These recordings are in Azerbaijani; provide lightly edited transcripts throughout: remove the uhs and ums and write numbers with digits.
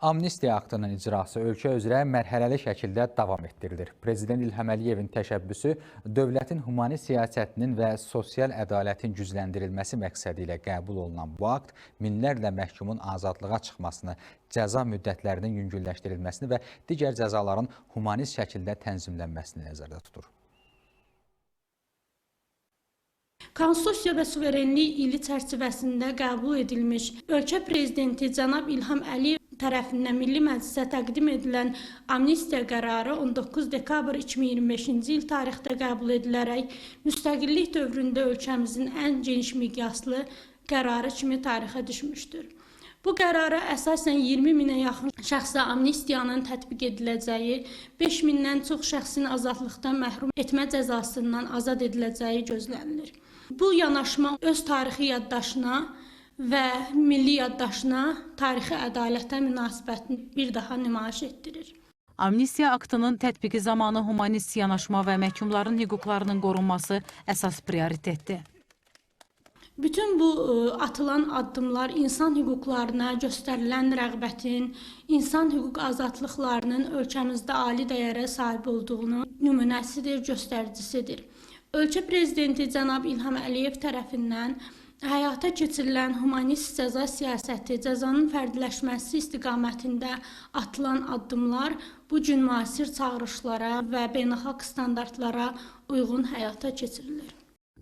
Amnistiya aktının icrası ölkə üzrə mərhələli şəkildə davam etdirilir. Prezident İlham Əliyevin təşəbbüsü dövlətin humani siyasətinin və sosial ədalətin gücləndirilməsi məqsədi ilə qəbul olunan bu akt minlərlə məhkumun azadlığa çıxmasını, cəza müddətlərinin yüngülləşdirilməsini və digər cəzaların humanist şəkildə tənzimlənməsini nəzərdə tutur. Konstitusiya və suverenlik ili çərçivəsində qəbul edilmiş ölkə prezidenti cənab İlham Əliyev tərəfindən Milli Məclisə təqdim edilən amnistiya qərarı 19 dekabr 2025-ci il tarixdə qəbul edilərək müstəqillik dövründə ölkəmizin ən geniş miqyaslı qərarı kimi tarixə düşmüşdür. Bu qərara əsasən 20 minə yaxın şəxsə amnistiyanın tətbiq ediləcəyi, 5 mindən çox şəxsin azadlıqdan məhrum etmə cəzasından azad ediləcəyi gözlənilir. Bu yanaşma öz tarixi yaddaşına və milli yaddaşına, tarixi ədalətə münasibətini bir daha nümayiş etdirir. Amnistiya aktının tətbiqi zamanı humanist yanaşma və məhkumların hüquqlarının qorunması əsas prioritetdir. Bütün bu atılan addımlar insan hüquqlarına göstərilən rəğbətin, insan hüquq azadlıqlarının ölkəmizdə ali dəyərə sahib olduğunu nümunəsidir, göstəricisidir. Ölkə prezidenti cənab İlham Əliyev tərəfindən həyata keçirilən humanist cəza siyasəti, cəzanın fərdiləşməsi istiqamətində atılan addımlar bu gün müasir çağırışlara və beynəlxalq standartlara uyğun həyata keçirilir.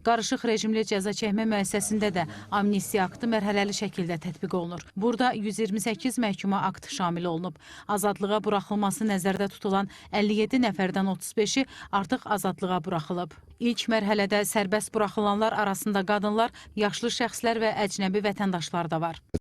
Qarışıq rejimli cəza çəkmə müəssisəsində də amnistiya aktı mərhələli şəkildə tətbiq olunur. Burada 128 məhkuma akt şamil olunub. Azadlığa buraxılması nəzərdə tutulan 57 nəfərdən 35-i artıq azadlığa buraxılıb. İlk mərhələdə sərbəst buraxılanlar arasında qadınlar, yaşlı şəxslər və əcnəbi vətəndaşlar da var.